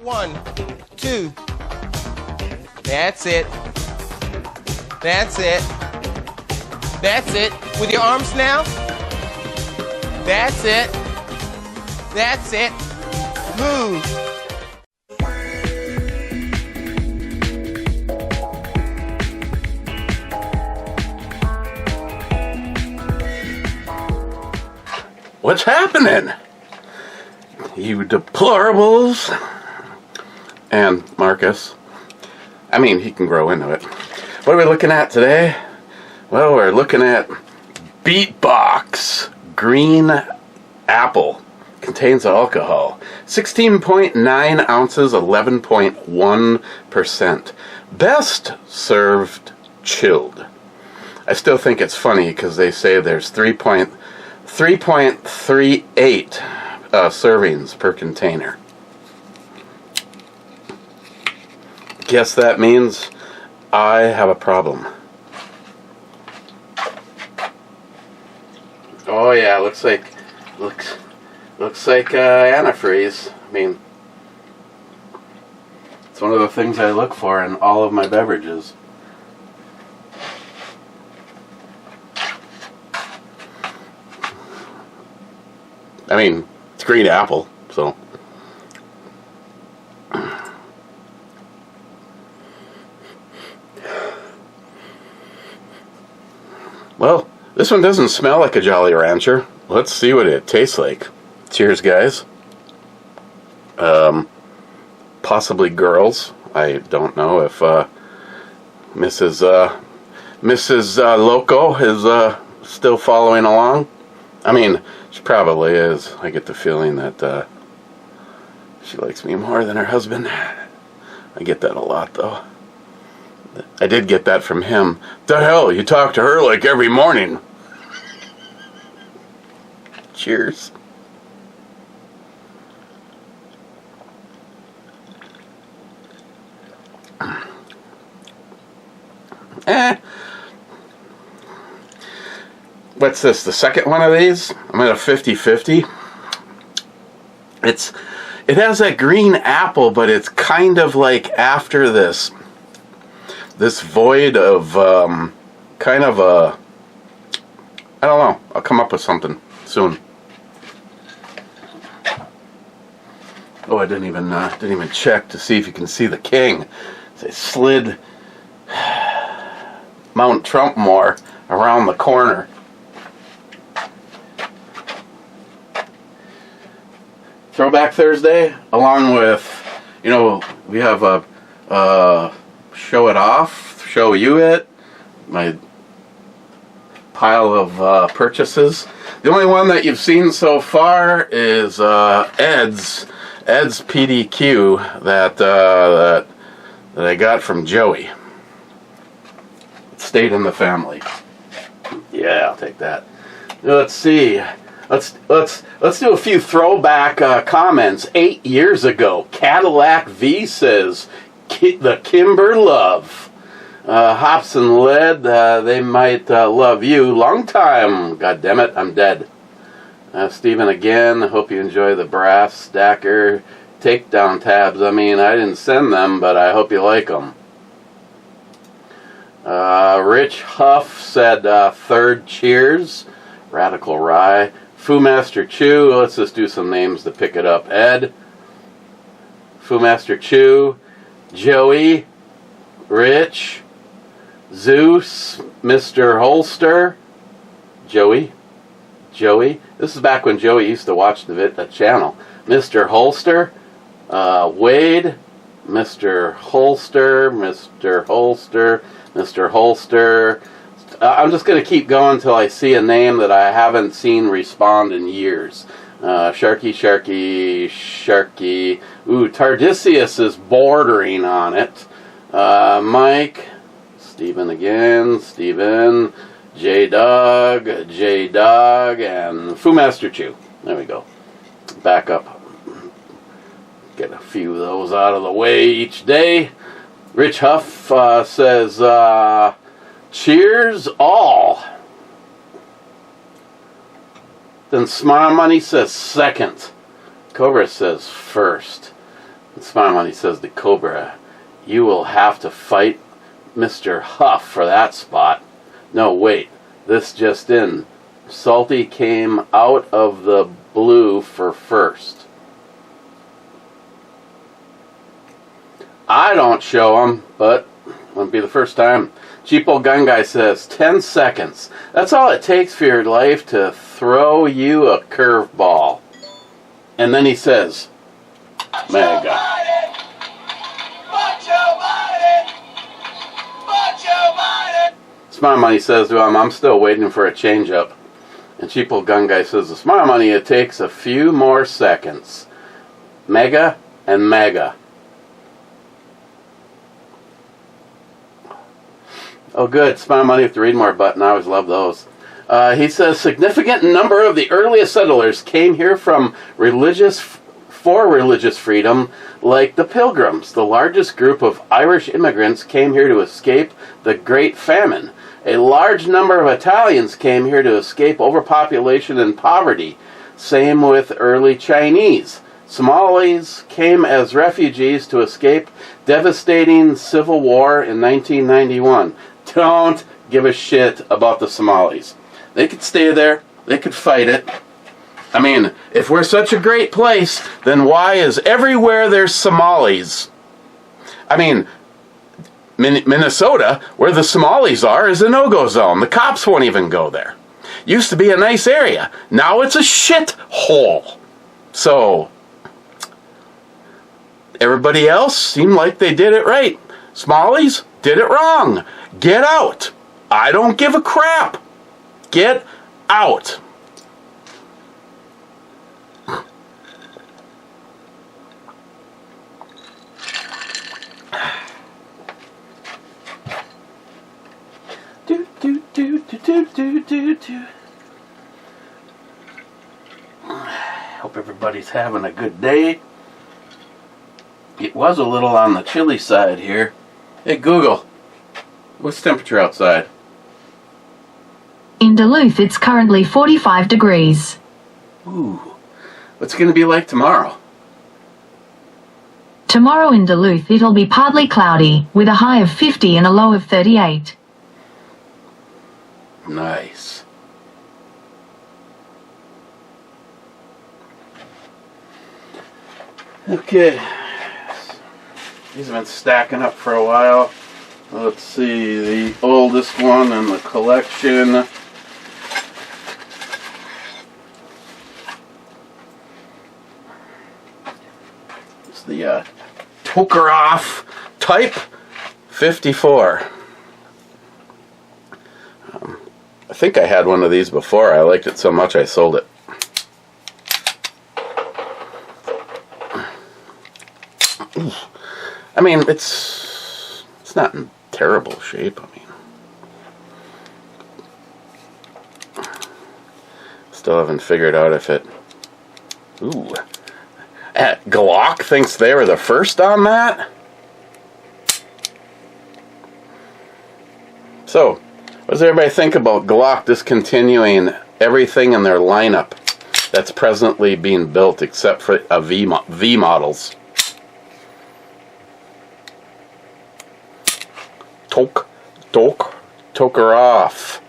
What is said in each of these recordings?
1, 2. That's it. That's it. That's it. With your arms now. That's it. That's it. Move. What's happening? You deplorables. And Marcus. I mean, he can grow into it. What are we looking at today? Well, we're looking at Beatbox Green Apple. Contains alcohol. 16.9 ounces, 11.1%. Best served chilled. I still think it's funny because they say there's 3.38 servings per container. Guess that means I have a problem. Oh yeah, looks like antifreeze. I mean, it's one of the things I look for in all of my beverages. I mean, it's green apple, so. Well, this one doesn't smell like a Jolly Rancher. Let's see what it tastes like. Cheers, guys. Possibly girls. I don't know if Mrs. Loco is still following along. I mean, she probably is. I get the feeling that she likes me more than her husband. I get that a lot, though. I did get that from him. The hell, you talk to her like every morning. Cheers. What's this, the second one of these? I'm at a 50-50. It has that green apple, but it's kind of like after this void of kind of a, I don't know, I'll come up with something soon. Oh, I didn't even check to see if you can see the king. I slid Mount Trumpmore around the corner. Throwback Thursday, along with, we have a show it off, show you it, my pile of purchases. The only one that you've seen so far is Ed's PDQ that I got from Joey. It stayed in the family. Yeah, I'll take that. Let's see. Let's do a few throwback comments. 8 years ago, Cadillac V says, the Kimber Love. Hops and Lead, they might love you. Long time. God damn it, I'm dead. Steven again, hope you enjoy the brass stacker takedown tabs. I mean, I didn't send them, but I hope you like them. Rich Huff said, third cheers. Radical Rye. Foo Master Chew, let's just do some names to pick it up. Ed. Foo Master Chew. Joey. Rich. Zeus. Mr. Holster. Joey. This is back when Joey used to watch the channel. Mr. Holster. Wade. Mr. Holster. I'm just going to keep going until I see a name that I haven't seen respond in years. Sharky. Ooh, Tardisius is bordering on it. Mike. Steven again. J-Dog, and Foo Master Chew. There we go. Back up. Get a few of those out of the way each day. Rich Huff says, cheers all. Then Smile Money says second. Cobra says first. Smile Money says to Cobra, you will have to fight Mr. Huff for that spot. No, wait. This just in. Salty came out of the blue for first. I don't show him, but wouldn't be the first time. Cheapo Gun Guy says 10 seconds. That's all it takes for your life to throw you a curveball. And then he says, Mega. Smile Money says to him, I'm still waiting for a change-up. And Cheapo Gun Guy says, the Smile Money, it takes a few more seconds. Mega and Mega. Oh, good. Smile Money with the read more button. I always love those. He says, significant number of the earliest settlers came here for religious freedom, like the Pilgrims. The largest group of Irish immigrants came here to escape the Great Famine. A large number of Italians came here to escape overpopulation and poverty. Same with early Chinese. Somalis came as refugees to escape devastating civil war in 1991. Don't give a shit about the Somalis. They could stay there. They could fight it. I mean, if we're such a great place, then why is everywhere there's Somalis? I mean, Minnesota, where the Somalis are, is a no-go zone. The cops won't even go there. Used to be a nice area. Now it's a shit hole. So, everybody else seemed like they did it right. Somalis did it wrong. Get out. I don't give a crap. Get out. Hope everybody's having a good day. It was a little on the chilly side here. Hey Google, what's the temperature outside? In Duluth, it's currently 45 degrees. Ooh, what's it going to be like tomorrow? Tomorrow in Duluth, it'll be partly cloudy, with a high of 50 and a low of 38. Nice. Okay. These have been stacking up for a while. Let's see, the oldest one in the collection. It's the Tokaroff Type 54. I think I had one of these before. I liked it so much I sold it. I mean, it's not in terrible shape. I mean, still haven't figured out if it. Ooh, Glock thinks they were the first on that. So, what does everybody think about Glock discontinuing everything in their lineup that's presently being built except for V models? Tokaroff.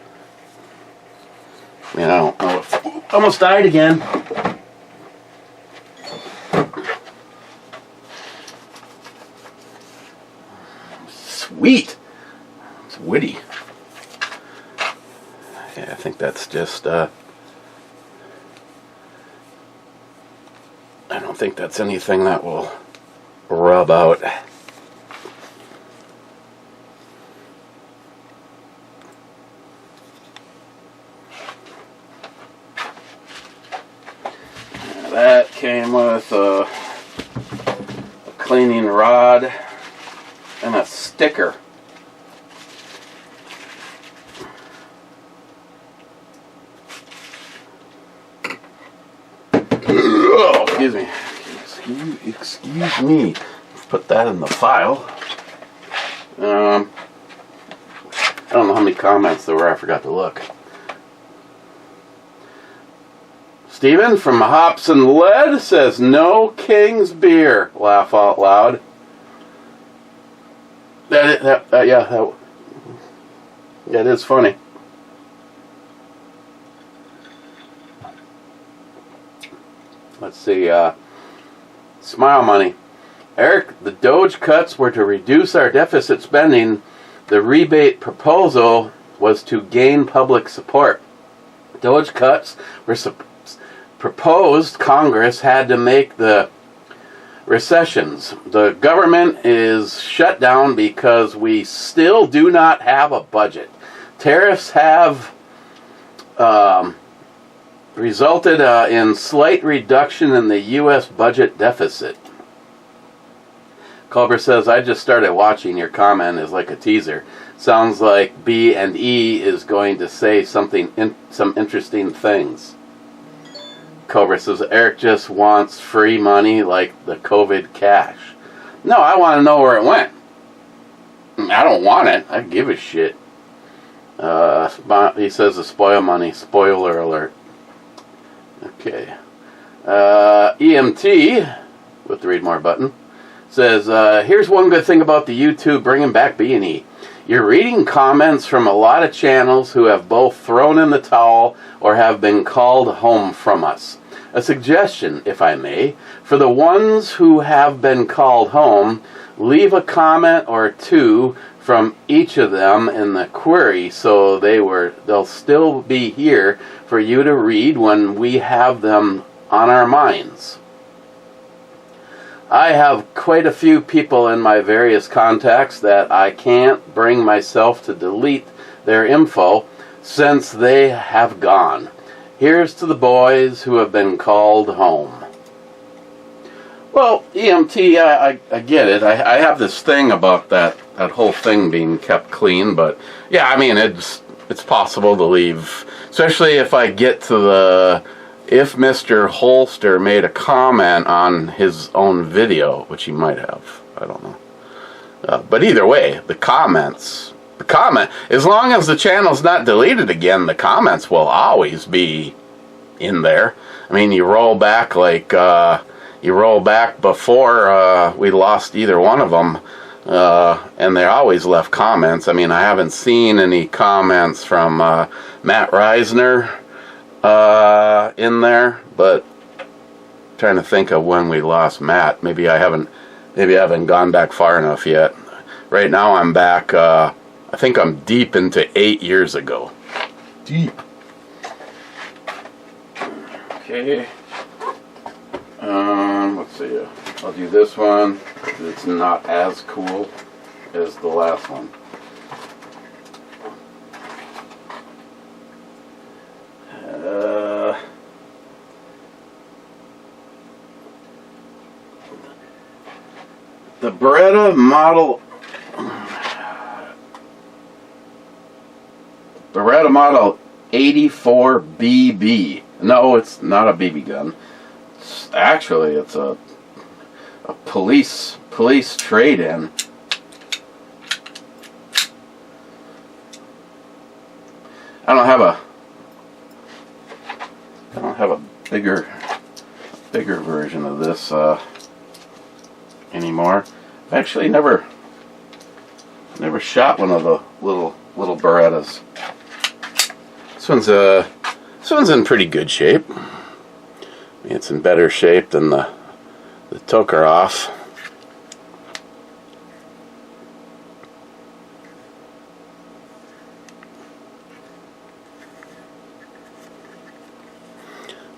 I mean, I don't know if almost died again. Sweet. It's witty. Yeah, I think that's just I don't think that's anything that will rub out. That came with a cleaning rod and a sticker. Oh, excuse me. Excuse me. Put that in the file. I don't know how many comments there were. I forgot to look. Steven from Hops and Lead says, no King's beer. Laugh out loud. That is funny. Let's see. Smile Money. Eric, the Doge cuts were to reduce our deficit spending. The rebate proposal was to gain public support. Doge cuts were proposed. Congress had to make the recessions. The government is shut down because we still do not have a budget. Tariffs have resulted in slight reduction in the U.S. budget deficit. Culver says, I just started watching. Your comment is like a teaser. Sounds like B&E is going to say some interesting things. Cobra says, Eric just wants free money like the COVID cash. No, I want to know where it went. I don't want it. I give a shit. He says the spoil money. Spoiler alert. Okay. EMT, with the read more button, says, here's one good thing about the YouTube bringing back B&E. You're reading comments from a lot of channels who have both thrown in the towel or have been called home from us. A suggestion, if I may, for the ones who have been called home, leave a comment or two from each of them in the query so they'll still be here for you to read when we have them on our minds. I have quite a few people in my various contacts that I can't bring myself to delete their info since they have gone. Here's to the boys who have been called home. Well, EMT, I get it. I have this thing about that whole thing being kept clean, but yeah, I mean, it's possible to leave, especially if I get to if Mr. Holster made a comment on his own video, which he might have. I don't know. But either way, the comment, as long as the channel's not deleted again, the comments will always be in there. I mean, you roll back before we lost either one of them, and they always left comments. I mean, I haven't seen any comments from Matt Reisner in there, but I'm trying to think of when we lost Matt. Maybe I haven't gone back far enough yet. Right now I'm back, I think I'm deep into 8 years ago. Deep. Okay. Let's see. I'll do this one. It's not as cool as the last one. The Beretta Model 84 BB. No, it's not a BB gun. Actually, it's a police trade-in. I don't have a bigger version of this anymore. I've actually never shot one of the little Berettas. This one's in pretty good shape. I mean, it's in better shape than the Tokarev.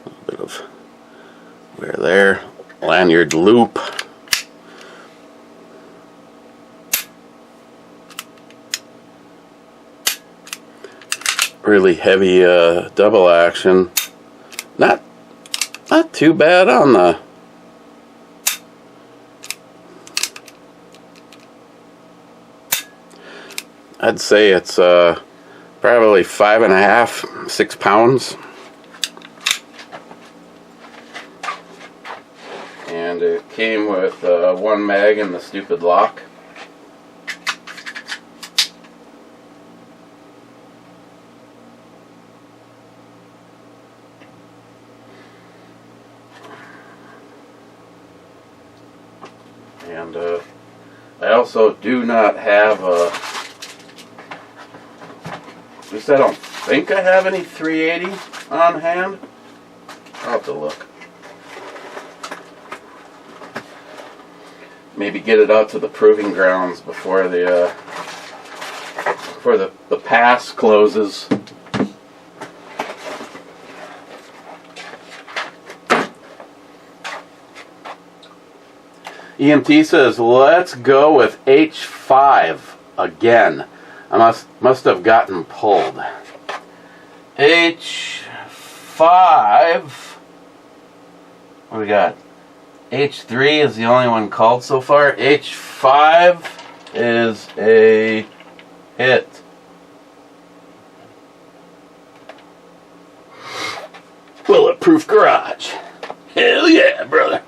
A little bit of wear there. Lanyard loop. Really heavy double action. Not too bad on the I'd say it's probably 5.5, 6 pounds. And it came with one mag and the stupid lock. I also do not have a, at least I don't think I have any 380 on hand. I'll have to look. Maybe get it out to the proving grounds before the pass closes. EMT says, let's go with H5 again. I must have gotten pulled. H5. What do we got? H3 is the only one called so far. H5 is a hit. Bulletproof garage. Hell yeah, brother.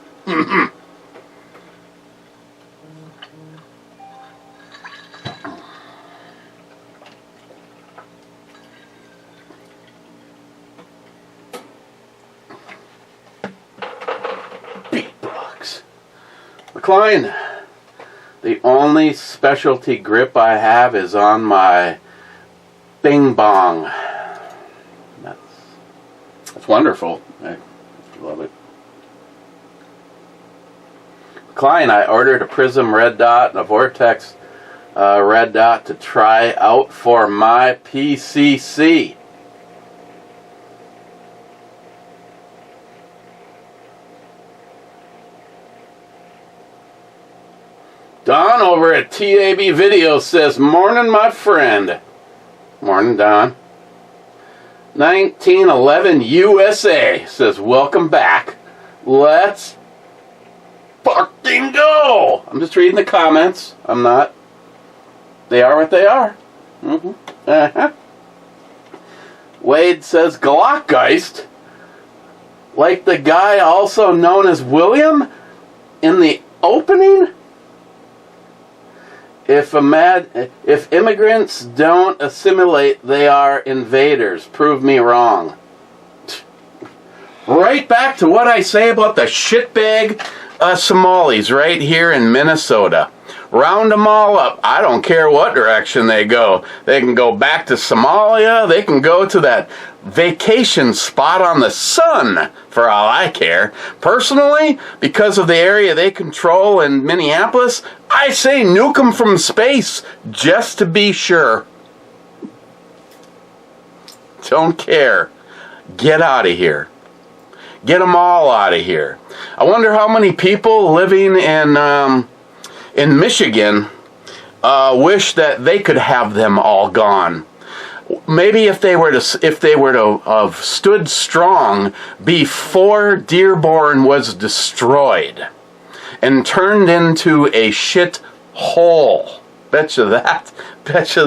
Beatbox. McLean, the only specialty grip I have is on my Bing Bong. That's wonderful. I love it. McLean, I ordered a Prism Red Dot and a Vortex Red Dot to try out for my PCC. Don over at TAB Video says, morning, my friend. Morning, Don. 1911 USA says, welcome back. Let's fucking go. I'm just reading the comments. I'm not. They are what they are. Wade says, Glockgeist, like the guy also known as William in the opening? If immigrants don't assimilate, they are invaders. Prove me wrong. Right back to what I say about the shitbag Somalis right here in Minnesota. Round them all up. I don't care what direction they go. They can go back to Somalia. They can go to that vacation spot on the sun, for all I care. Personally, because of the area they control in Minneapolis, I say nuke them from space, just to be sure. Don't care. Get out of here. Get them all out of here. I wonder how many people living in Michigan wish that they could have them all gone. Maybe if they were to have stood strong before Dearborn was destroyed and turned into a shit hole. Betcha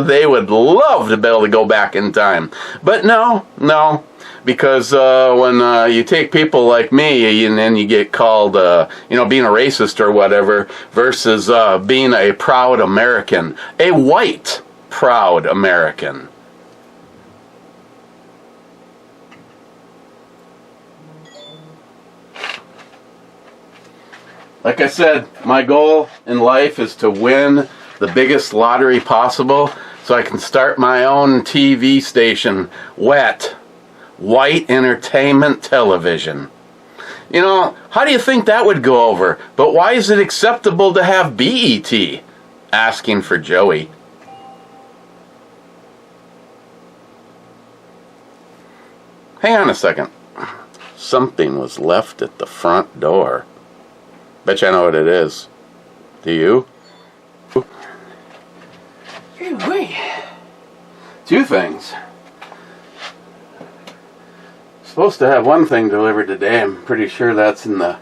they would love to be able to go back in time. But no. Because when you take people like me and then you get called, being a racist or whatever, versus being a proud American, a white proud American. Like I said, my goal in life is to win the biggest lottery possible so I can start my own TV station, White Entertainment Television. You know, how do you think that would go over? But why is it acceptable to have BET? Asking for Joey. Hang on a second. Something was left at the front door. Bet you I know what it is. Do you? Two things. Supposed to have one thing delivered today. I'm pretty sure that's in the...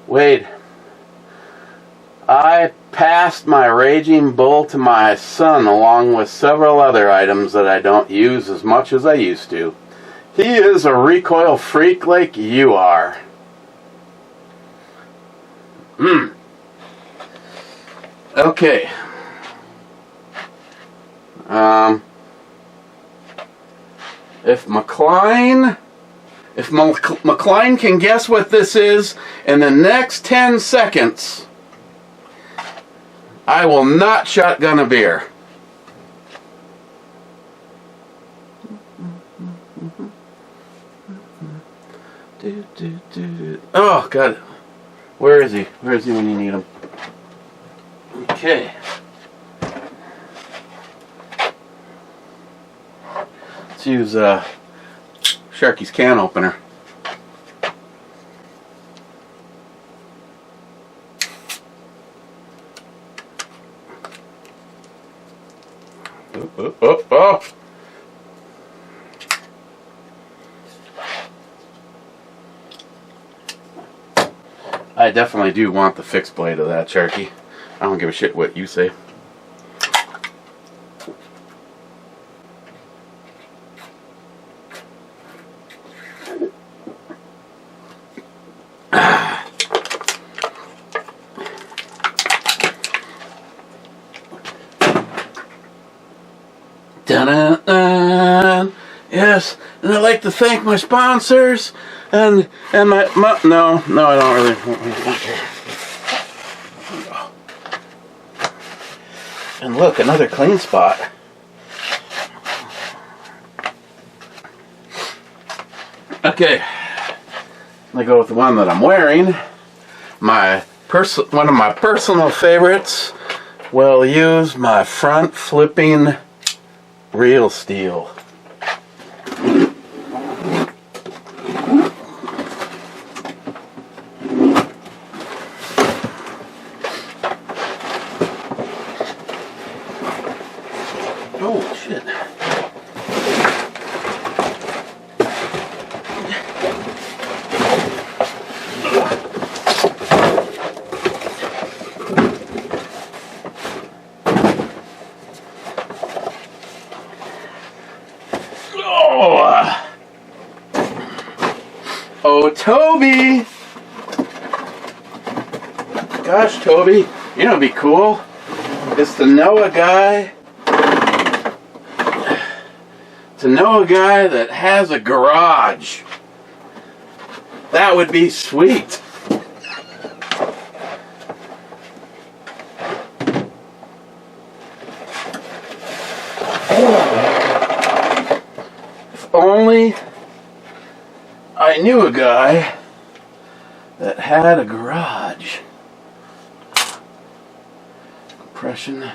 Wade, I passed my Raging Bull to my son along with several other items that I don't use as much as I used to. He is a recoil freak like you are. Okay. If McLean can guess what this is in the next 10 seconds, I will not shotgun a beer. Oh, God. Where is he? Where is he when you need him? Okay. Let's use Sharky's can opener. Oh. I definitely do want the fixed blade of that, Sharky. I don't give a shit what you say. Dun-dun-dun. Yes, and I'd like to thank my sponsors and my no, I don't really. And look, another clean spot. Okay, I go with the one that I'm wearing. One of my personal favorites. We'll use my front flipping real steel. Oh, shit. Oh, Toby! Gosh, Toby, you know what'd be cool? Is to know a guy that has a garage. That would be sweet. If only I knew a guy that had a garage. Compression.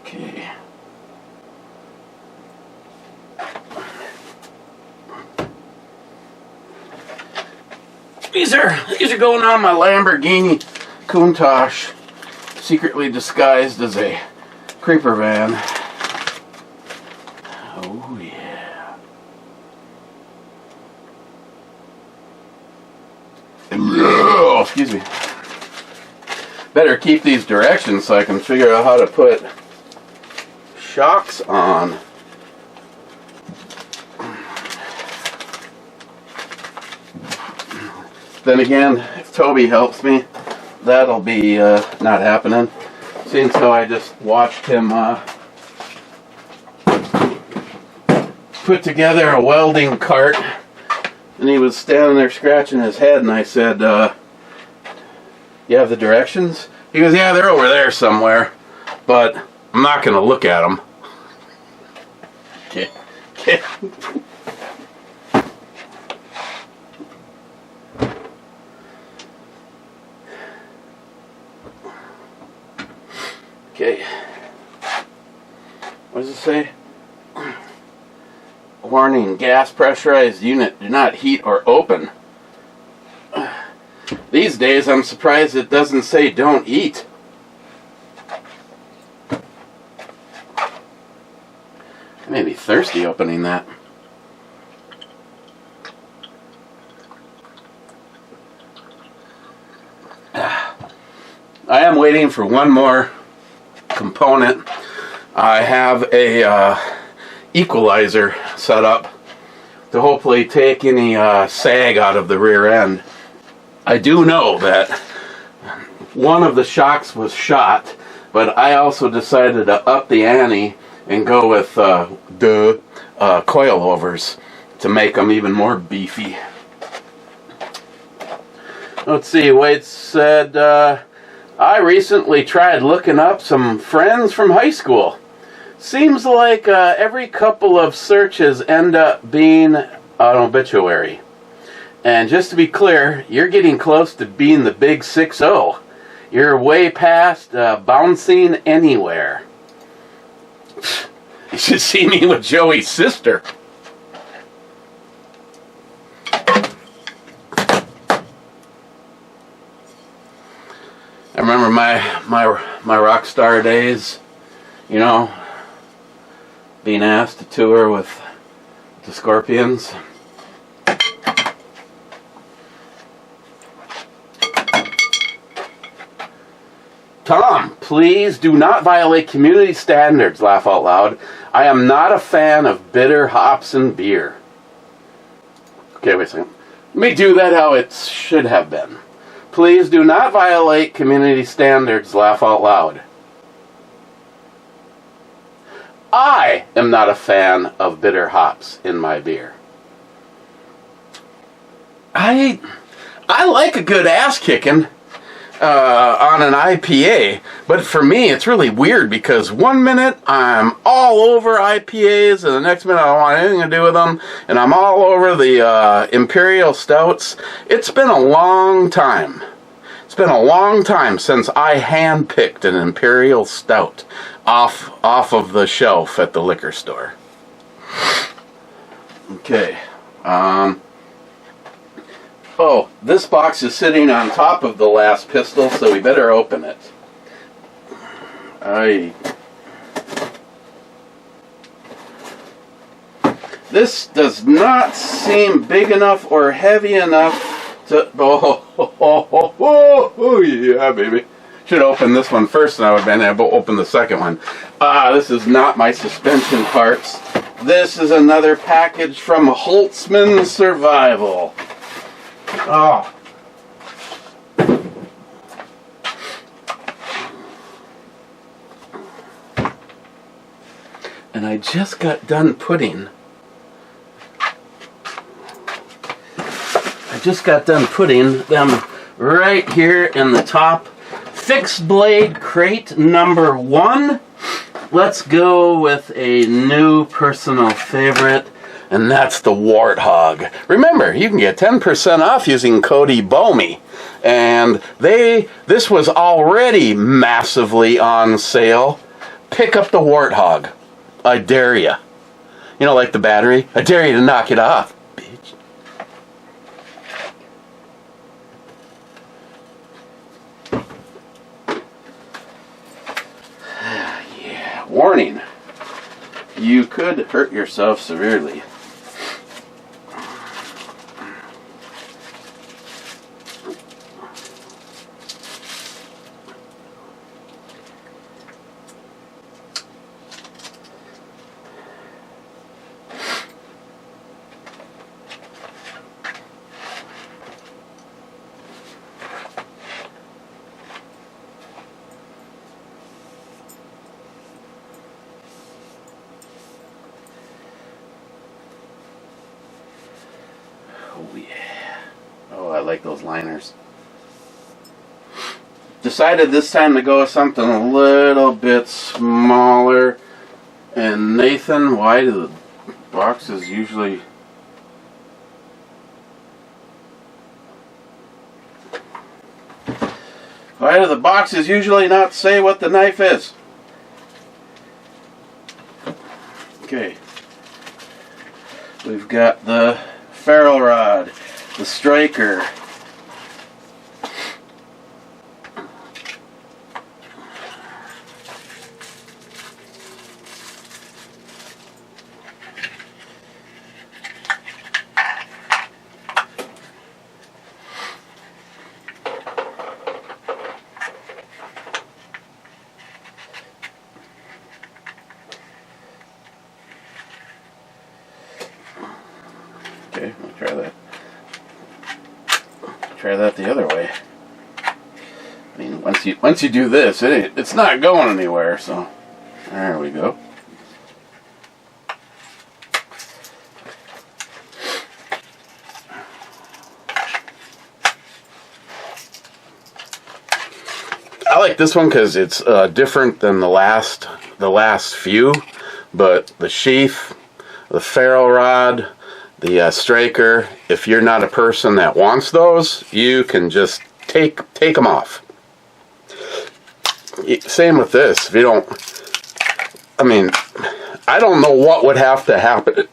Okay. These are going on my Lamborghini Countach, secretly disguised as a creeper van. Oh yeah. Oh, excuse me. Better keep these directions so I can figure out how to put shocks on. Then again, if Toby helps me, that'll be not happening. Since how I just watched him put together a welding cart, and he was standing there scratching his head, and I said, you have the directions? He goes, yeah, they're over there somewhere, but I'm not going to look at them. Okay. Okay. Okay. What does it say? Warning, gas pressurized unit, do not heat or open. These days I'm surprised it doesn't say don't eat. I may be thirsty opening that. I am waiting for one more component. I have a equalizer set up to hopefully take any sag out of the rear end. I do know that one of the shocks was shot, but I also decided to up the ante and go with coilovers. to make them even more beefy. Let's see, Wade said, I recently tried looking up some friends from high school. Seems like every couple of searches end up being an obituary. And just to be clear, you're getting close to being the big 6-0. You're way past bouncing anywhere. You should see me with Joey's sister. I remember my rock star days, you know, being asked to tour with the Scorpions. Tom, please do not violate community standards, laugh out loud. I am not a fan of bitter hops and beer. Okay, wait a second. Let me do that how it should have been. Please do not violate community standards, laugh out loud. I am not a fan of bitter hops in my beer. I like a good ass kicking on an IPA, but for me it's really weird because one minute I'm all over IPAs and the next minute I don't want anything to do with them, and I'm all over the Imperial Stouts. It's been a long time. It's been a long time since I handpicked an Imperial Stout off of the shelf at the liquor store. Okay. Oh, this box is sitting on top of the last pistol, so we better open it. This does not seem big enough or heavy enough to... Oh, yeah, baby. Should have opened this one first, and I would have been able to open the second one. This is not my suspension parts. This is another package from Holtzman Survival. Oh. And I just got done putting them right here in the top. Fixed blade crate number 1. Let's go with a new personal favorite, and that's the Warthog. Remember, you can get 10% off using code BOMI. And this was already massively on sale. Pick up the Warthog. I dare ya. You know, like the battery? I dare you to knock it off, bitch. Yeah, warning. You could hurt yourself severely. Oh yeah. Oh, I like those liners. Decided this time to go with something a little bit smaller. And Nathan, why do the boxes usually... Why do the boxes usually not say what the knife is? Okay. We've got the ferrule rod, the striker, okay, we'll try that. Try that the other way. I mean, once you do this, it's not going anywhere. So there we go. I like this one because it's different than the last few, but the sheath, the ferrule rod, the striker, if you're not a person that wants those, you can just take them off. Same with this. If you don't, I mean, I don't know what would have to happen.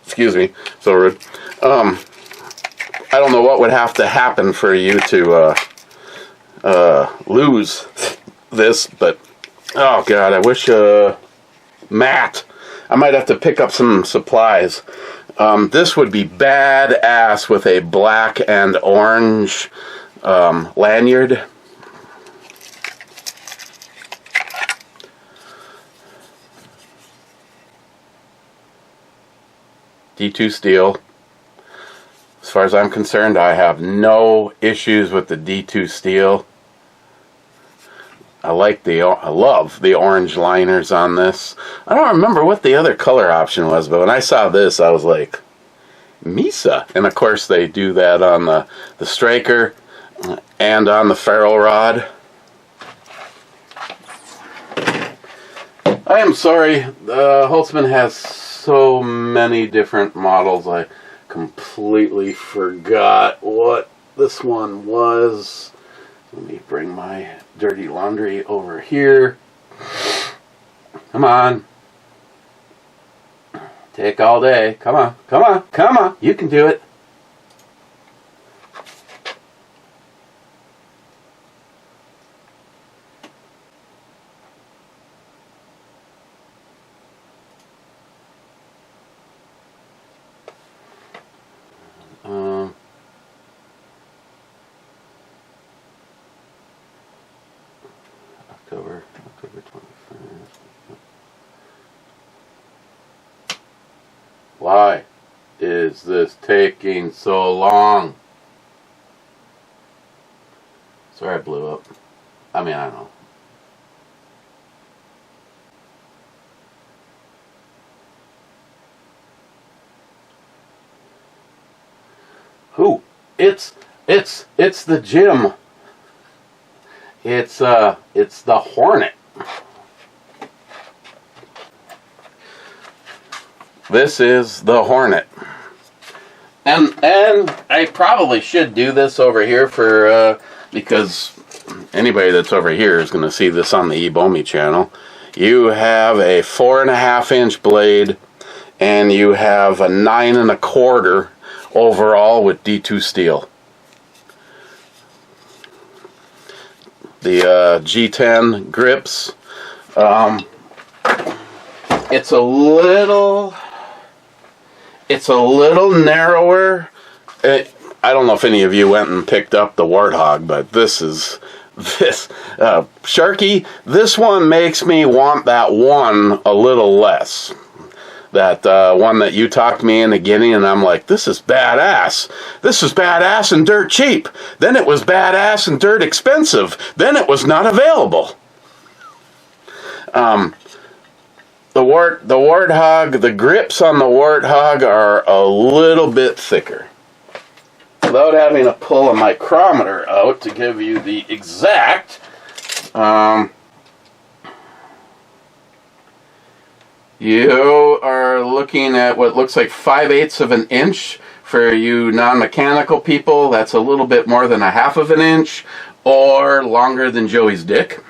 Excuse me, so rude. I don't know what would have to happen for you to lose this, but oh god, I wish Matt. I might have to pick up some supplies. This would be badass with a black and orange lanyard. D2 steel. As far as I'm concerned, I have no issues with the D2 steel. I love the orange liners on this. I don't remember what the other color option was, but when I saw this, I was like, Misa. And of course, they do that on the striker and on the ferrule rod. I am sorry, Holtzman has so many different models. I completely forgot what this one was. Let me bring my dirty laundry over here. Come on. Take all day. Come on, come on, come on. You can do it. October 21st. Why is this taking so long? Sorry I blew up. I mean, I don't know. Who? It's the gym. It's the Hornet. This is the Hornet. And I probably should do this over here for because anybody that's over here is going to see this on the Ebomi channel. You have a 4.5 inch blade, and you have a 9 1/4 overall with D2 steel. The G10 grips. It's a little narrower. I don't know if any of you went and picked up the Warthog, but this Sharky. This one makes me want that one a little less. That one that you talked me into getting, and I'm like, this is badass. This is badass and dirt cheap. Then it was badass and dirt expensive. Then it was not available. The Warthog, the grips on the Warthog are a little bit thicker. Without having to pull a micrometer out to give you the exact, you are looking at what looks like 5/8 of an inch. For you non-mechanical people, that's a little bit more than 1/2 of an inch, or longer than Joey's dick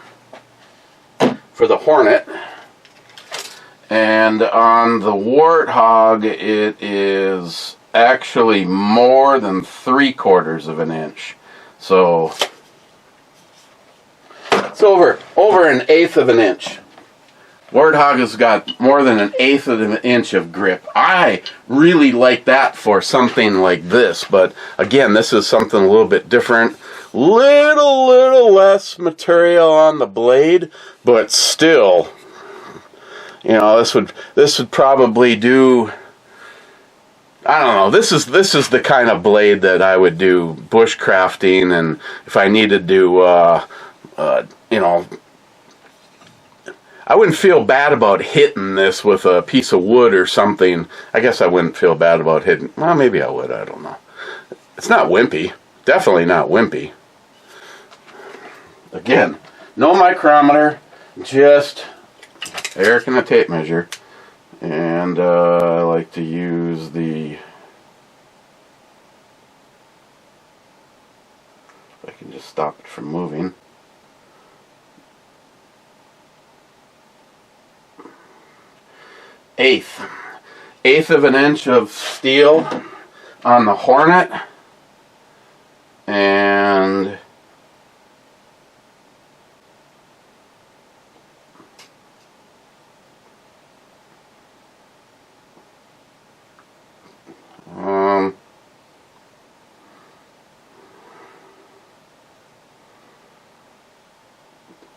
for the Hornet. And on the Warthog, it is actually more than 3/4 of an inch. So it's over 1/8 of an inch. Warthog has got more than 1/8 of an inch of grip. I really like that for something like this, but again, this is something a little bit different. Little less material on the blade, but still, you know, this would probably do. I don't know. This is the kind of blade that I would do bushcrafting, and if I needed to, you know. I wouldn't feel bad about hitting this with a piece of wood or something. I guess I wouldn't feel bad about hitting. Well, maybe I would. I don't know. It's not wimpy. Definitely not wimpy. Again, no micrometer, just Eric and a tape measure. And I like to use the, if I can just stop it from moving. Eighth of an inch of steel on the Hornet, and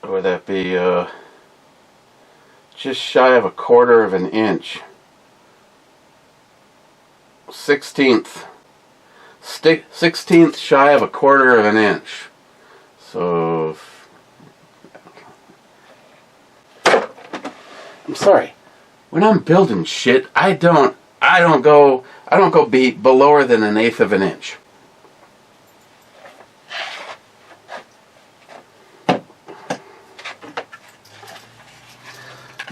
what would that be? Just shy of a quarter of an inch. 16th shy of a quarter of an inch. So I'm sorry. When I'm building shit, I don't go below than an eighth of an inch.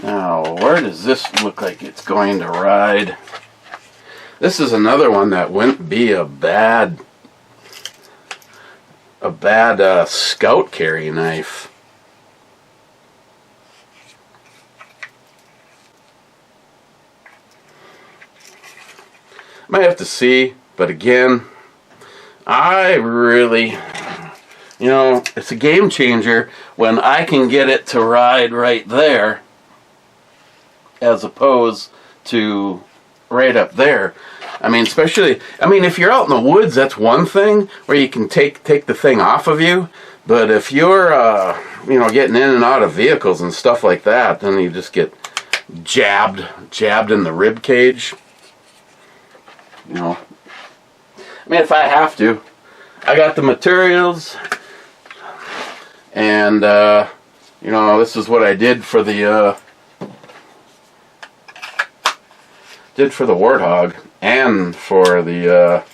Now, where does this look like it's going to ride? This is another one that wouldn't be a bad scout carry knife. Might have to see, but again, I really, it's a game changer when I can get it to ride right there as opposed to right up there. I mean, especially, if you're out in the woods, that's one thing where you can take the thing off of you. But if you're, getting in and out of vehicles and stuff like that, then you just get jabbed in the rib cage. If I have to, I got the materials, and this is what I did for the Warthog and for the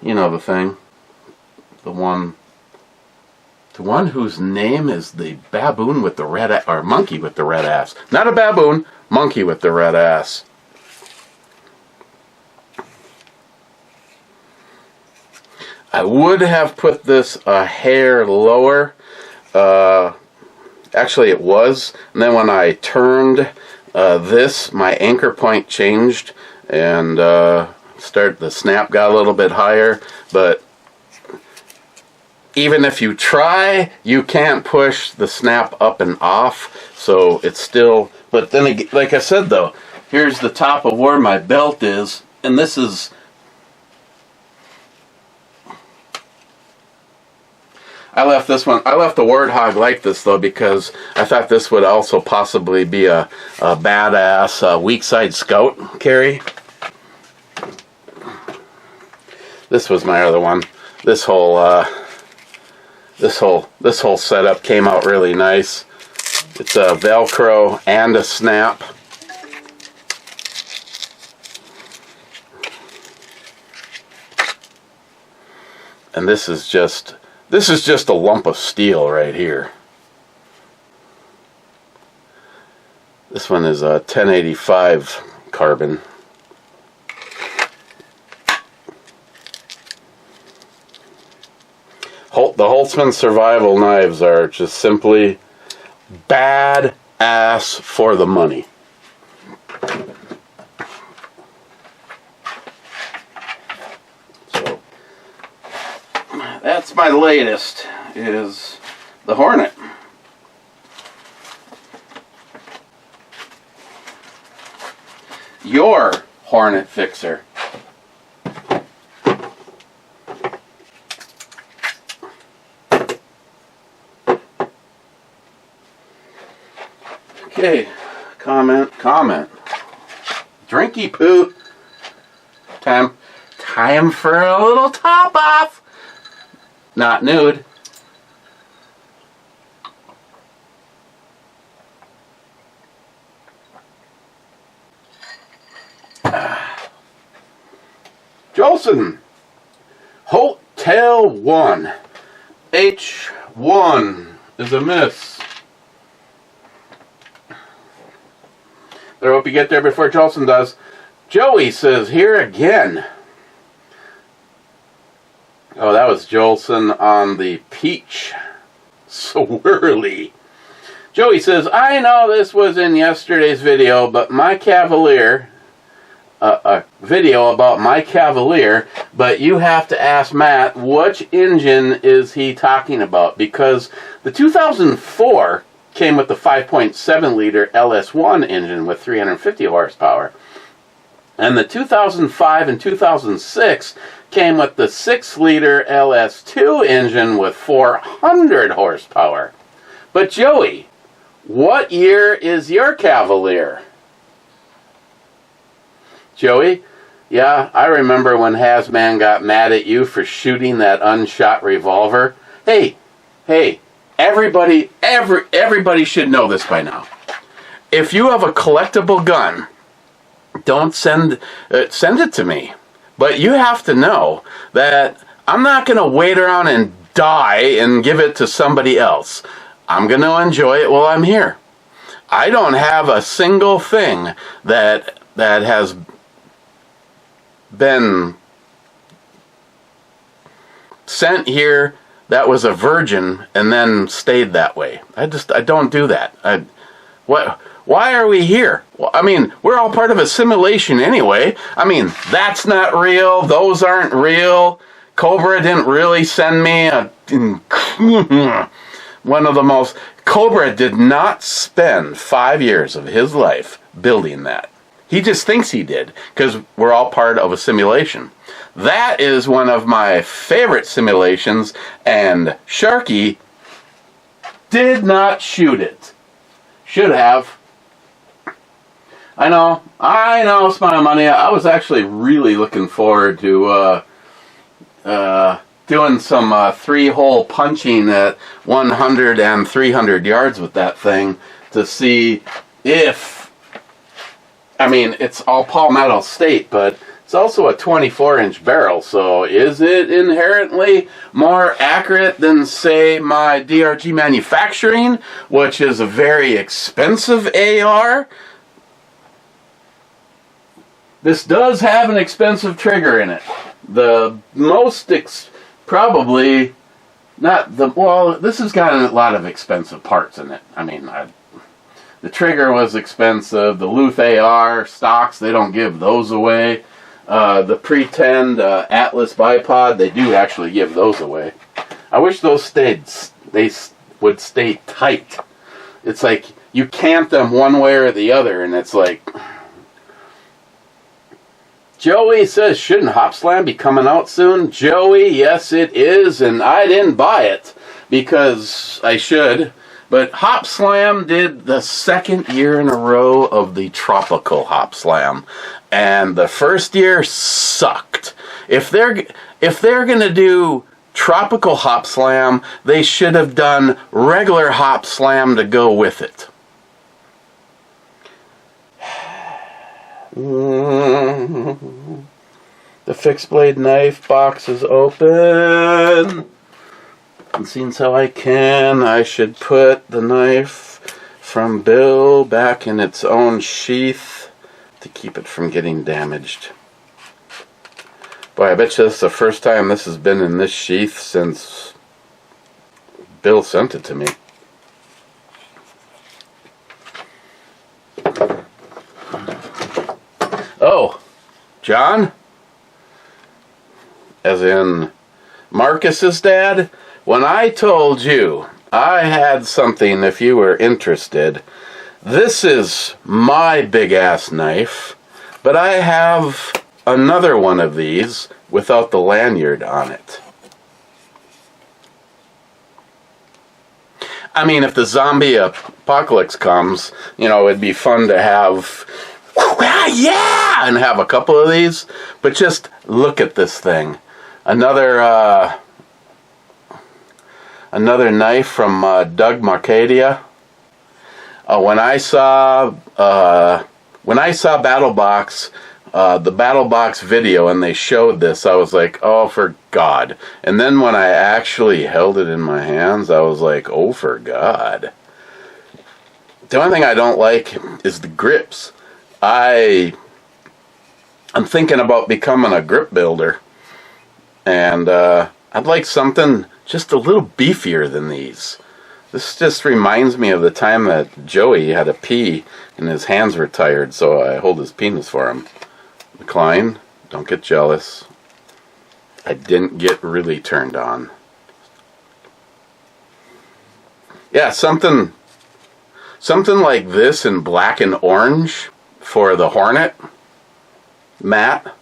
the thing, the one whose name is the baboon with the red or monkey with the red ass. Not a baboon, monkey with the red ass. I would have put this a hair lower. Actually, it was. And then when I turned this, my anchor point changed, and the snap got a little bit higher. But even if you try, you can't push the snap up and off. So it's still. But then, again, like I said, though, here's the top of where my belt is, and this is. I left the Warthog like this, though, because I thought this would also possibly be a badass weak side scout carry. This was my other one. This whole setup came out really nice. It's a Velcro and a snap. And this is just a lump of steel right here. This one is a 1085 carbon. The Holtzman survival knives are just simply bad ass for the money. So that's my latest, is the Hornet. Your Hornet fixer. Okay, comment. Drinky poo. Time for a little top off. Not nude. Jolson. Tail 1. H1 is a miss. I hope you get there before Jolson does. Joey says, here again. Oh, that was Jolson on the peach. Swirly. Joey says, I know this was in yesterday's video, but my Cavalier, a video about my Cavalier, but you have to ask Matt, which engine is he talking about? Because the 2004 came with the 5.7 liter LS1 engine with 350 horsepower. And the 2005 and 2006 came with the 6 liter LS2 engine with 400 horsepower. But Joey, what year is your Cavalier? Joey, yeah, I remember when Hazman got mad at you for shooting that unshot revolver. Hey, everybody should know this by now. If you have a collectible gun, don't send it to me. But you have to know that I'm not going to wait around and die and give it to somebody else. I'm going to enjoy it while I'm here. I don't have a single thing that has been sent here that was a virgin and then stayed that way. I don't do that. Why are we here? Well, I mean, we're all part of a simulation anyway. I mean, that's not real. Those aren't real. Cobra didn't really send me one of the most... Cobra did not spend 5 years of his life building that. He just thinks he did, because we're all part of a simulation. That is one of my favorite simulations, and Sharky did not shoot it. Should have. I know, Smile Money. I was actually really looking forward to doing some 3-hole punching at 100 and 300 yards with that thing to see if, I mean, it's all Palmetto State, but it's also a 24-inch barrel, so is it inherently more accurate than, say, my DRG Manufacturing, which is a very expensive AR? This does have an expensive trigger in it. The most, probably, not the, well, this has got a lot of expensive parts in it. I mean, the trigger was expensive. The Luth AR stocks, they don't give those away. The Pretend Atlas bipod, they do actually give those away. I wish those they would stay tight. It's like, you cant them one way or the other, and it's like... Joey says, shouldn't Hop Slam be coming out soon? Joey, yes it is, and I didn't buy it because I should. But Hop Slam did the 2nd year in a row of the Tropical Hop Slam, and the first year sucked. If they're going to do Tropical Hop Slam, they should have done regular Hop Slam to go with it. The fixed blade knife box is open. And since how I should put the knife from Bill back in its own sheath to keep it from getting damaged. Boy, I bet you this is the first time this has been in this sheath since Bill sent it to me. Oh, John? As in Marcus's dad? When I told you I had something if you were interested, this is my big-ass knife, but I have another one of these without the lanyard on it. I mean, if the zombie apocalypse comes, you know, it'd be fun to have... yeah, and have a couple of these, but just look at this thing. Another knife from Doug Marcadia. When I saw BattleBox the BattleBox video and they showed this, I was like, oh, for God. And then when I actually held it in my hands, I was like, oh, for God. The only thing I don't like is the grips. I'm thinking about becoming a grip builder. And I'd like something just a little beefier than these. This just reminds me of the time that Joey had a pee and his hands were tired, so I hold his penis for him. Klein, don't get jealous. I didn't get really turned on. Yeah, something like this in black and orange for the Hornet. Matt.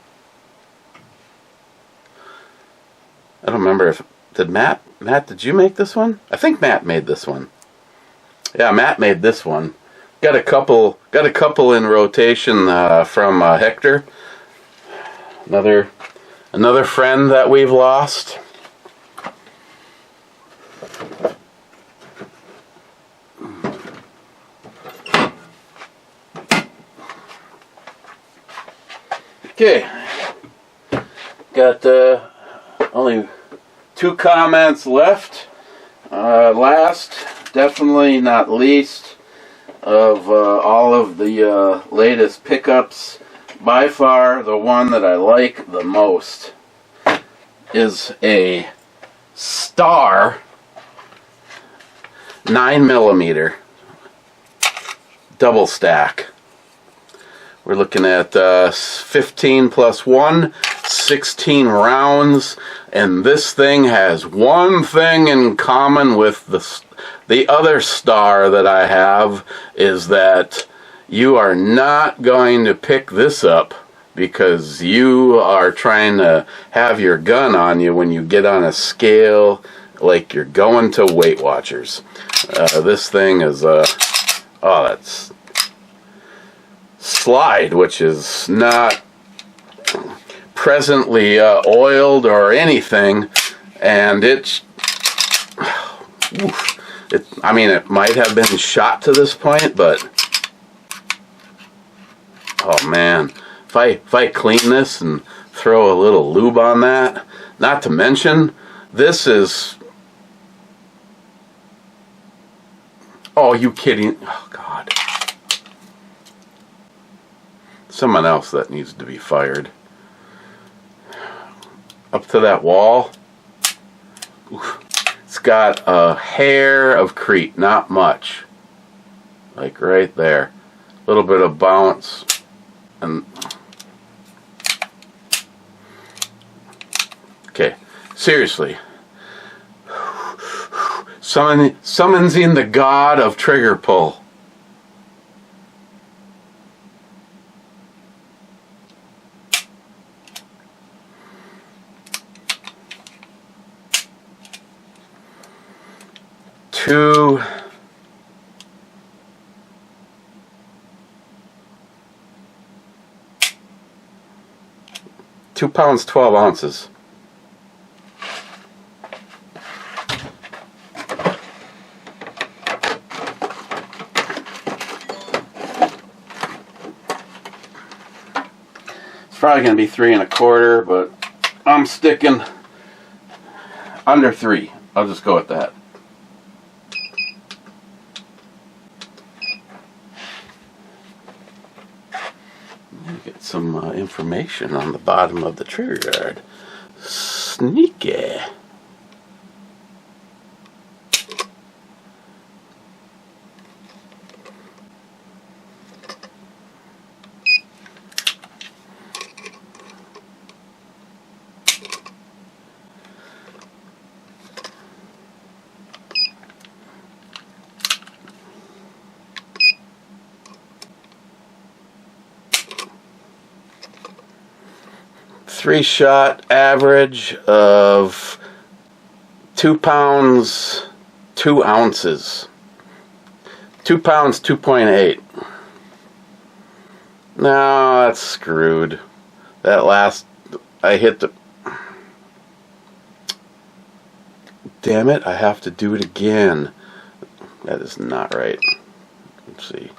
I don't remember if Matt, did you make this one? I think Matt made this one. Yeah, Matt made this one. Got a couple in rotation from Hector. Another friend that we've lost. Okay. Got only 2 comments left. Last, definitely not least, of all of the latest pickups, by far the one that I like the most is a Star 9mm double stack. We're looking at 15 plus 1, 16 rounds, and this thing has one thing in common with the other Star that I have, is that you are not going to pick this up because you are trying to have your gun on you when you get on a scale like you're going to Weight Watchers. This thing is that's Slide, which is not presently oiled or anything, and it might have been shot to this point, but oh man, if I clean this and throw a little lube on that, not to mention this is, oh, you kidding, oh God, someone else that needs to be fired. Up to that wall. Oof. It's got a hair of Crete, not much. Like right there. A little bit of bounce. And okay, seriously. Summoning the god of trigger pull. Two pounds, 12 ounces. It's probably going to be 3 1/4, but I'm sticking under 3. I'll just go with that. Get some information on the bottom of the trigger guard. Sneaky. Three-shot average of 2 pounds 2 ounces. 2 pounds 2.8. No, that's screwed. That last, I hit the, damn it, I have to do it again. That is not right. Let's see.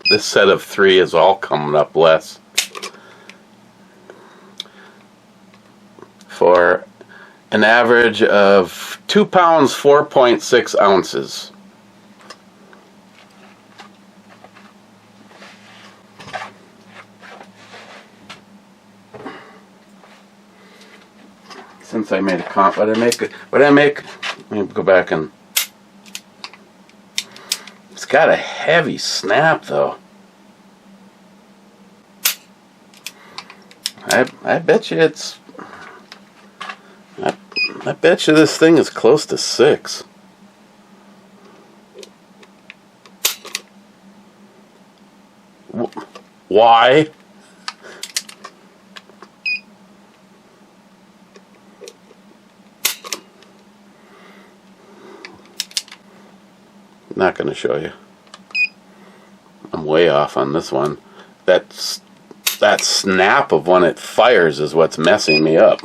this set of 3 is all coming up less. For an average of 2 pounds, 4.6 ounces. Since I made a comp, what did I make? Let me go back and. It's got a heavy snap though. I bet you it's. I bet you this thing is close to 6. Why? Not going to show you. I'm way off on this one. That snap of when it fires is what's messing me up.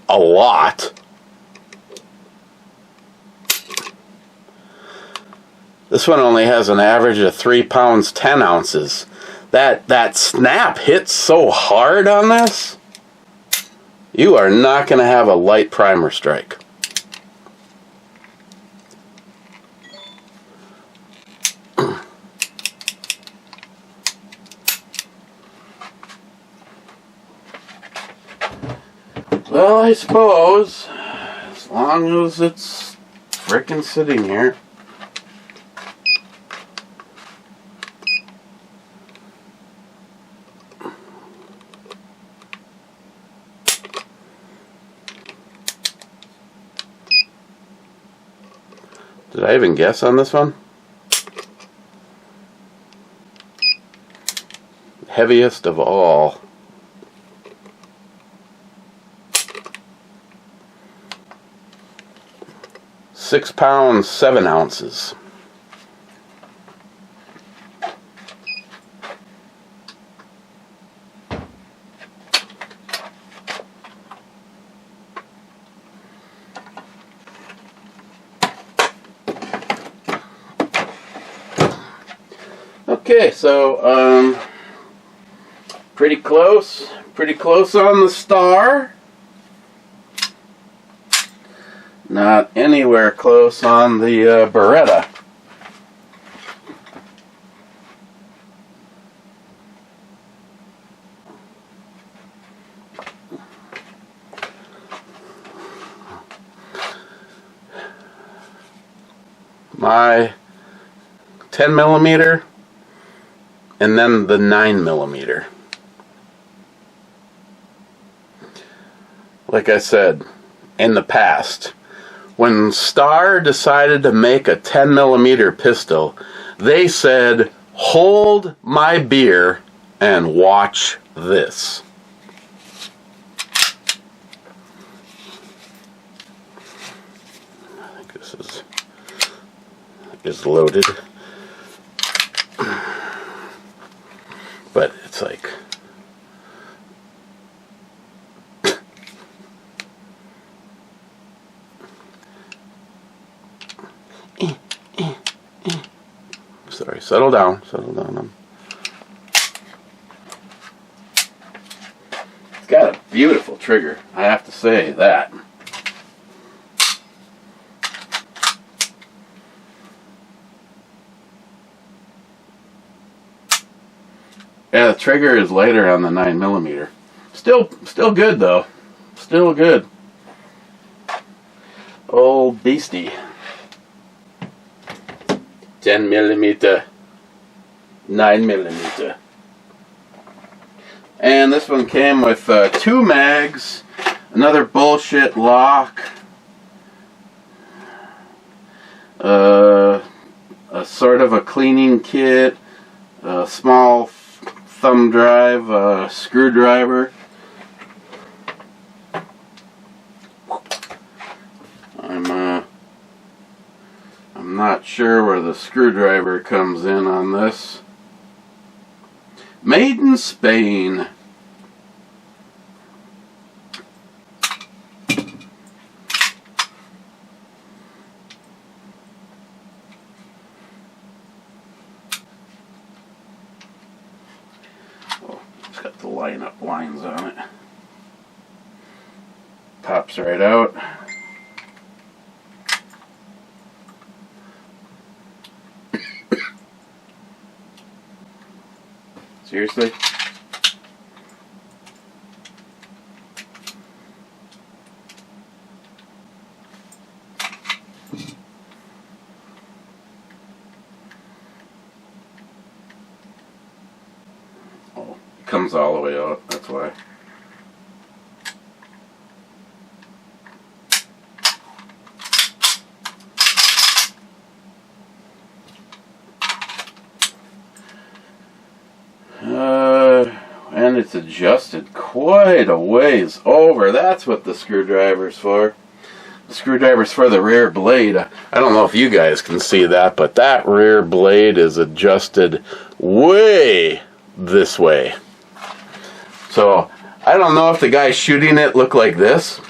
A lot. This one only has an average of 3 pounds, 10 ounces. That snap hits so hard on this, you are not going to have a light primer strike. Well, I suppose, as long as it's frickin' sitting here. Did I even guess on this one? Heaviest of all. 6 pounds, 7 ounces. Okay, so pretty close on the star. Not anywhere close on the Beretta. My 10 millimeter and then the 9 millimeter. Like I said, in the past, when Star decided to make a 10 millimeter pistol, they said, "Hold my beer and watch this." I think this is loaded. But it's like sorry, settle down. It's got a beautiful trigger, I have to say that. Yeah, the trigger is lighter on the 9 millimeter. Still good though. Still good. Old beastie. 10 millimeter, 9 millimeter. And this one came with 2 mags, another bullshit lock, a sort of a cleaning kit, a small thumb drive, screwdriver. I'm not sure where the screwdriver comes in on this. Made in Spain. got the lines on it. Pops right out. Seriously? Oh, it comes all the way out, that's why. And it's adjusted quite a ways over. That's what the screwdriver's for. The screwdriver's for the rear blade. I don't know if you guys can see that, but that rear blade is adjusted way this way. So, I don't know if the guy shooting it looked like this.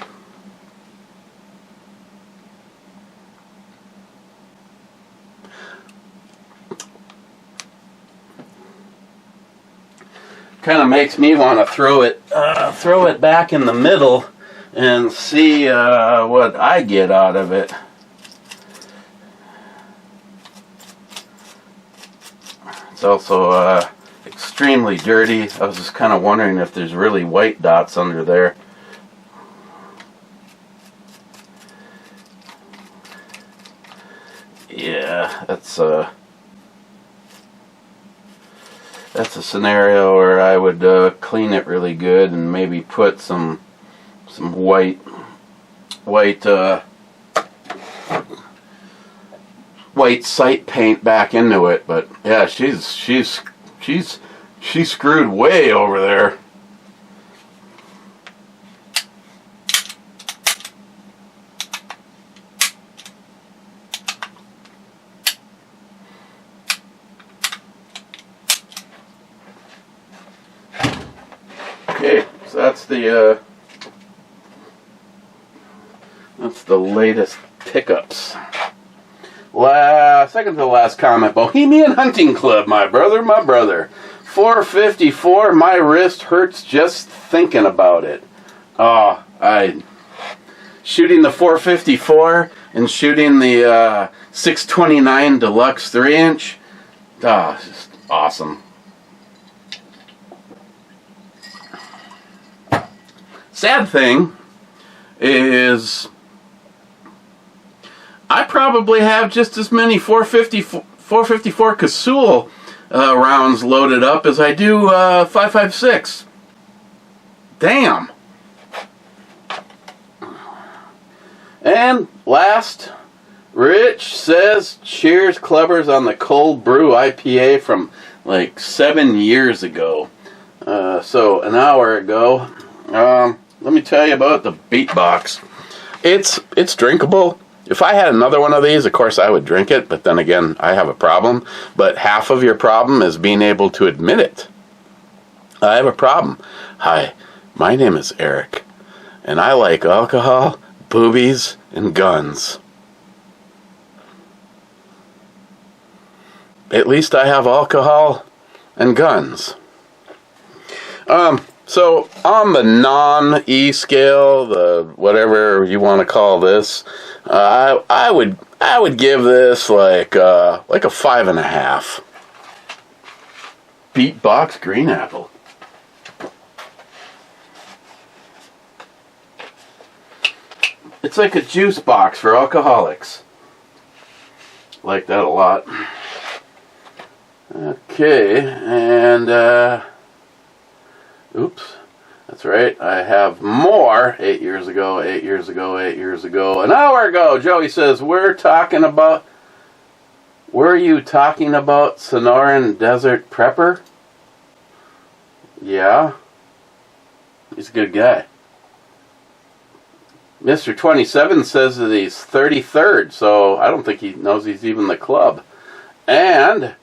Kind of makes me want to throw it back in the middle and see what I get out of it. It's also extremely dirty. I was just kind of wondering if there's really white dots under there. Yeah, that's a scenario where I would clean it really good and maybe put some white sight paint back into it. But yeah, she's screwed way over there. Okay, so that's the latest pickups. Second to the last comment, Bohemian Hunting Club, my brother. 454, my wrist hurts just thinking about it. Oh, shooting the 454 and shooting the 629 Deluxe 3-inch. It's just awesome. Sad thing is I probably have just as many 454 Casull rounds loaded up as I do 5.56. Damn. And last, Rich says, cheers clubbers on the cold brew IPA from like 7 years ago. So an hour ago. Let me tell you about the Beatbox. It's drinkable. If I had another one of these, of course I would drink it, but then again, I have a problem. But half of your problem is being able to admit it. I have a problem. Hi, my name is Eric, and I like alcohol, boobies, and guns. At least I have alcohol and guns. So on the non-E scale, the whatever you want to call this, I would give this like a 5.5. Beatbox Green Apple. It's like a juice box for alcoholics. Like that a lot. Okay, and oops, that's right, I have more. 8 years ago, an hour ago, Joey says, were you talking about Sonoran Desert Prepper? Yeah. He's a good guy. Mr. 27 says that he's 33rd, so I don't think he knows he's even the club. And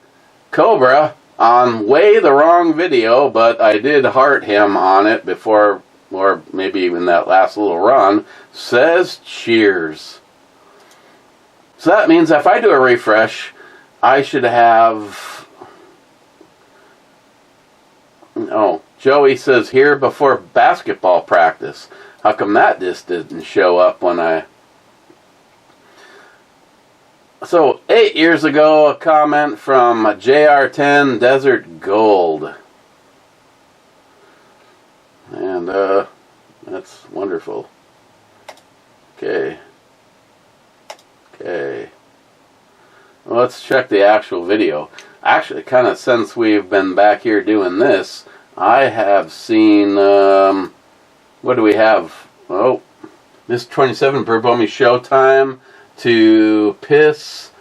Cobra, on way the wrong video, but I did heart him on it before, or maybe even that last little run, says cheers. So that means if I do a refresh, I should have Oh, Joey says here before basketball practice. How come that just didn't show up when I... So, 8 years ago, a comment from JR10 Desert Gold. And, that's wonderful. Okay. Okay. Well, let's check the actual video. Actually, kind of since we've been back here doing this, I have seen, what do we have? Oh, Miss 27, Burbomi Showtime to piss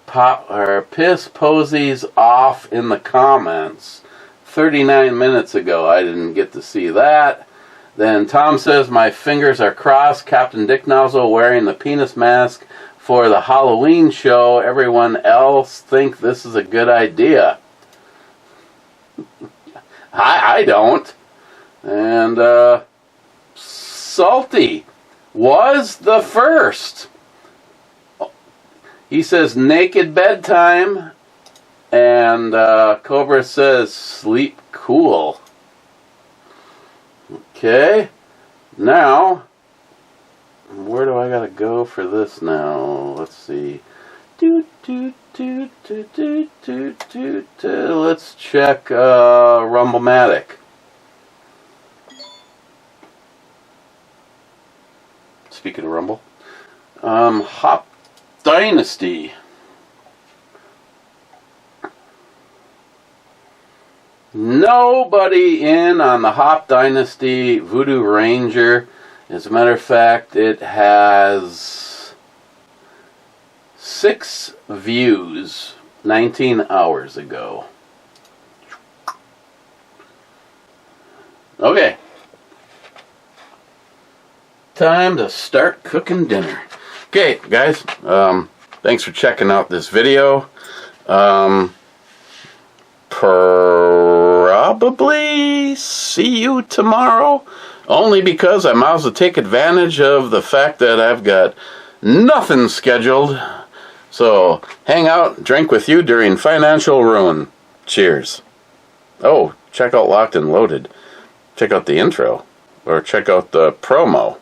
Posies off in the comments 39 minutes ago. I didn't get to see that. Then Tom says, my fingers are crossed. Captaindick Nozzle wearing the penis mask for the Halloween show. Everyone else think this is a good idea. I don't. And Salty was the first. He says naked bedtime. And Cobra says sleep cool. Okay. Now, where do I gotta go for this now? Let's see. Let's check Rumble-matic. Speaking of Rumble. Hop Dynasty. Nobody in on the Hop Dynasty Voodoo Ranger. As a matter of fact, it has 6 views 19 hours ago. Okay. Time to start cooking dinner. Okay, guys. Thanks for checking out this video. Probably see you tomorrow. Only because I might as well take advantage of the fact that I've got nothing scheduled. So, hang out, drink with you during financial ruin. Cheers. Oh, check out Locked and Loaded. Check out the intro. Or check out the promo.